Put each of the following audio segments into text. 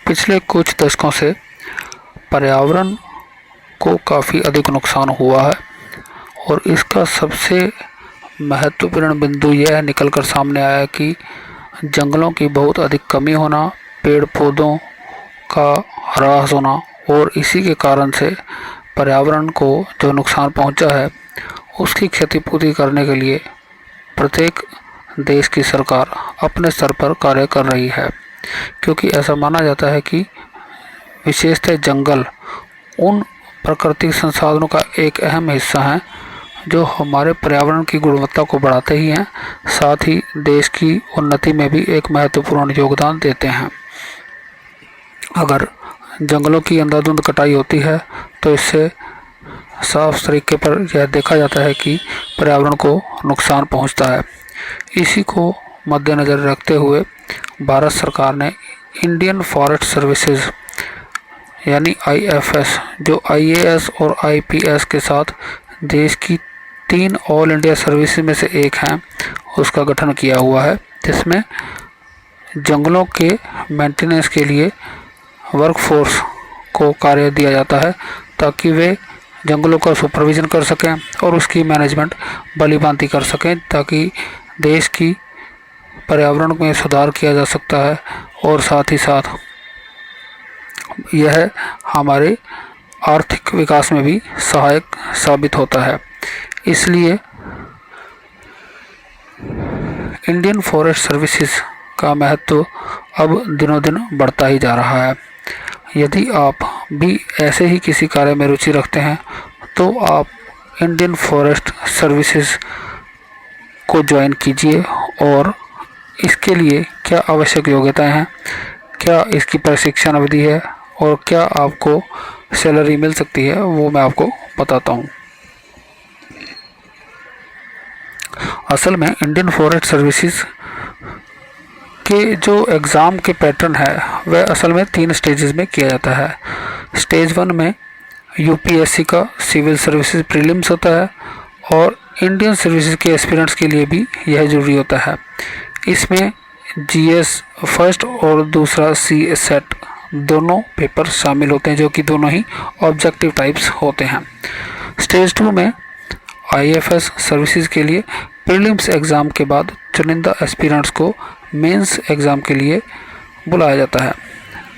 पिछले कुछ दशकों से पर्यावरण को काफ़ी अधिक नुकसान हुआ है और इसका सबसे महत्वपूर्ण बिंदु यह निकल कर सामने आया कि जंगलों की बहुत अधिक कमी होना, पेड़ पौधों का ह्रास होना और इसी के कारण से पर्यावरण को जो नुकसान पहुंचा है उसकी क्षतिपूर्ति करने के लिए प्रत्येक देश की सरकार अपने स्तर पर कार्य कर रही है। क्योंकि ऐसा माना जाता है कि विशेषतः जंगल उन प्राकृतिक संसाधनों का एक अहम हिस्सा है जो हमारे पर्यावरण की गुणवत्ता को बढ़ाते ही हैं, साथ ही देश की उन्नति में भी एक महत्वपूर्ण योगदान देते हैं। अगर जंगलों की अंधाधुंध कटाई होती है तो इससे साफ तरीके पर यह देखा जाता है कि पर्यावरण को नुकसान पहुंचता है। इसी को मद्देनज़र रखते हुए भारत सरकार ने इंडियन फॉरेस्ट सर्विसेज यानी आईएफएस, जो आईएएस और आईपीएस के साथ देश की 3 ऑल इंडिया सर्विस में से एक हैं, उसका गठन किया हुआ है, जिसमें जंगलों के मेंटेनेंस के लिए वर्कफोर्स को कार्य दिया जाता है ताकि वे जंगलों का सुपरविज़न कर सकें और उसकी मैनेजमेंट भलीभांति कर सकें, ताकि देश की पर्यावरण में सुधार किया जा सकता है और साथ ही साथ यह हमारे आर्थिक विकास में भी सहायक साबित होता है। इसलिए इंडियन फॉरेस्ट सर्विसेज का महत्व अब दिनों दिन बढ़ता ही जा रहा है। यदि आप भी ऐसे ही किसी कार्य में रुचि रखते हैं तो आप इंडियन फॉरेस्ट सर्विसेज को ज्वाइन कीजिए और इसके लिए क्या आवश्यक योग्यताएं हैं, क्या इसकी प्रशिक्षण अवधि है और क्या आपको सैलरी मिल सकती है, वो मैं आपको बताता हूँ। असल में इंडियन फॉरेस्ट सर्विसेज के जो एग्ज़ाम के पैटर्न है वह असल में 3 स्टेजेस में किया जाता है। स्टेज 1 में यूपीएससी का सिविल सर्विसेज प्रीलिम्स होता है और इंडियन सर्विसेज के एस्पिरेंट्स के लिए भी यह जरूरी होता है। इसमें जीएस फर्स्ट और दूसरा सी सेट दोनों पेपर शामिल होते हैं, जो कि दोनों ही ऑब्जेक्टिव टाइप्स होते हैं। स्टेज 2 में आईएफएस सर्विसेज के लिए प्रीलिम्स एग्ज़ाम के बाद चुनिंदा एस्पिरेंट्स को मेंस एग्ज़ाम के लिए बुलाया जाता है।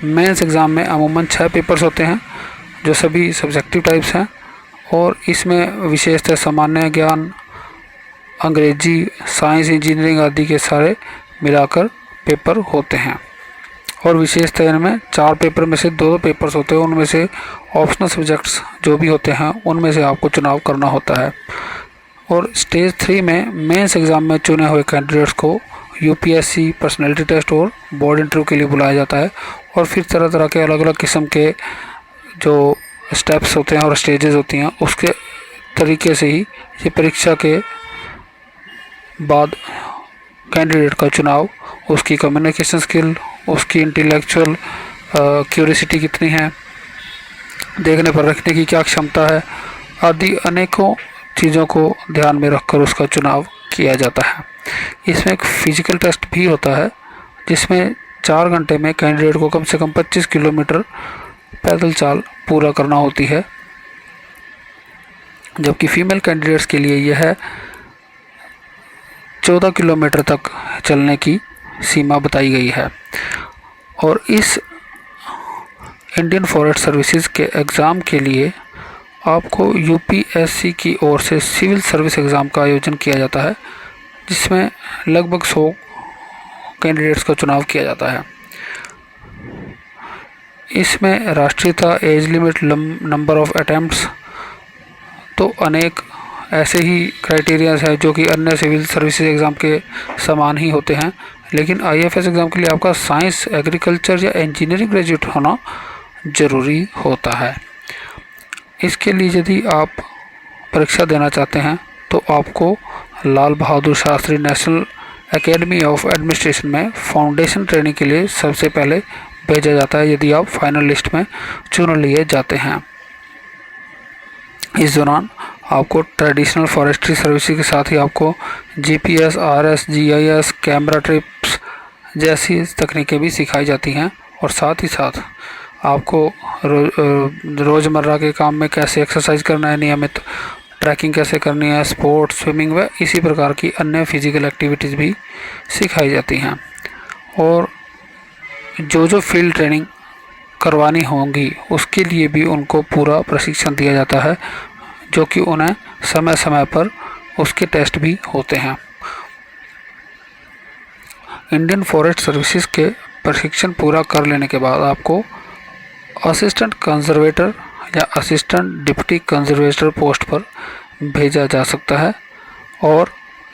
मेंस एग्ज़ाम में अमूमन 6 पेपर्स होते हैं जो सभी सब्जेक्टिव टाइप्स हैं और इसमें विशेषतः सामान्य ज्ञान, अंग्रेजी, साइंस, इंजीनियरिंग आदि के सारे मिलाकर पेपर होते हैं। और विशेषतः इनमें 4 पेपर में से 2 पेपर्स होते हैं, उनमें से ऑप्शनल सब्जेक्ट्स जो भी होते हैं उनमें से आपको चुनाव करना होता है। और स्टेज 3 में मेंस एग्ज़ाम में चुने हुए कैंडिडेट्स को यूपीएससी पर्सनैलिटी टेस्ट और बोर्ड इंटरव्यू के लिए बुलाया जाता है और फिर तरह तरह के अलग अलग किस्म के जो स्टेप्स होते हैं और स्टेजेस होती हैं उसके तरीके से ही ये परीक्षा के बाद कैंडिडेट का चुनाव, उसकी कम्युनिकेशन स्किल, उसकी इंटेलेक्चुअल क्यूरियोसिटी कितनी है, देखने पर रखने की क्या क्षमता है आदि अनेकों चीज़ों को ध्यान में रखकर उसका चुनाव किया जाता है। इसमें एक फिजिकल टेस्ट भी होता है जिसमें 4 घंटे में कैंडिडेट को कम से कम 25 किलोमीटर पैदल चाल पूरा करना होती है, जबकि फीमेल कैंडिडेट्स के लिए यह 14 किलोमीटर तक चलने की सीमा बताई गई है। और इस इंडियन फॉरेस्ट सर्विसेज के एग्ज़ाम के लिए आपको यूपीएससी की ओर से सिविल सर्विस एग्ज़ाम का आयोजन किया जाता है, जिसमें लगभग 100 कैंडिडेट्स का चुनाव किया जाता है। इसमें राष्ट्रीयता, age limit, number of attempts तो अनेक ऐसे ही क्राइटेरियाज है जो कि अन्य सिविल सर्विसेज एग्ज़ाम के समान ही होते हैं, लेकिन आईएफएस एग्ज़ाम के लिए आपका साइंस, एग्रीकल्चर या इंजीनियरिंग ग्रेजुएट होना ज़रूरी होता है। इसके लिए यदि आप परीक्षा देना चाहते हैं तो आपको Lal Bahadur Shastri national academy of administration में फाउंडेशन ट्रेनिंग के लिए सबसे पहले भेजा जाता है यदि आप फाइनल लिस्ट में चुन लिए जाते हैं। इस दौरान आपको ट्रेडिशनल फॉरेस्ट्री सर्विसेज के साथ ही आपको GPS, RS, GIS, camera trips जैसी तकनीकें भी सिखाई जाती हैं और साथ ही साथ आपको रोज़मर्रा के काम में कैसे एक्सरसाइज करना है, नियमित ट्रैकिंग कैसे करनी है, स्पोर्ट्स, स्विमिंग व इसी प्रकार की अन्य फिजिकल एक्टिविटीज़ भी सिखाई जाती हैं। और जो फील्ड ट्रेनिंग करवानी होंगी उसके लिए भी उनको पूरा प्रशिक्षण दिया जाता है, जो कि उन्हें समय समय पर उसके टेस्ट भी होते हैं। इंडियन फॉरेस्ट सर्विसेज के प्रशिक्षण पूरा कर लेने के बाद आपको असिस्टेंट कंजर्वेटर या असिस्टेंट डिप्टी कंजर्वेटर पोस्ट पर भेजा जा सकता है। और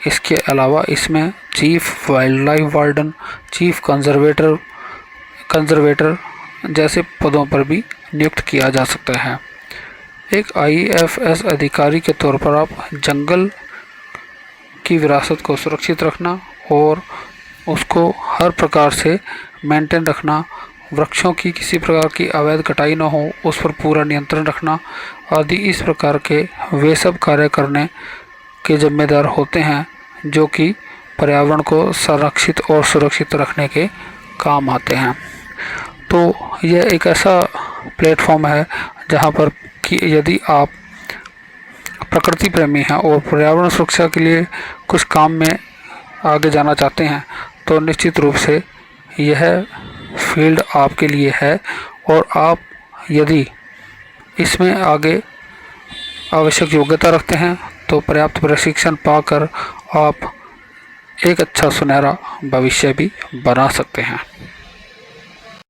इसके अलावा इसमें chief wild life warden, chief conservator जैसे पदों पर भी नियुक्त किया जा सकता है। एक IAFS अधिकारी के तौर पर आप जंगल की विरासत को सुरक्षित रखना और उसको हर प्रकार से मेंटेन रखना, वृक्षों की किसी प्रकार की अवैध कटाई न हो उस पर पूरा नियंत्रण रखना आदि इस प्रकार के वे सब कार्य करने के जिम्मेदार होते हैं जो कि पर्यावरण को संरक्षित और सुरक्षित रखने के काम आते हैं। तो यह एक ऐसा प्लेटफॉर्म है जहां पर कि यदि आप प्रकृति प्रेमी हैं और पर्यावरण सुरक्षा के लिए कुछ काम में आगे जाना चाहते हैं तो निश्चित रूप से यह फील्ड आपके लिए है। और आप यदि इसमें आगे आवश्यक योग्यता रखते हैं तो पर्याप्त प्रशिक्षण पाकर आप एक अच्छा सुनहरा भविष्य भी बना सकते हैं।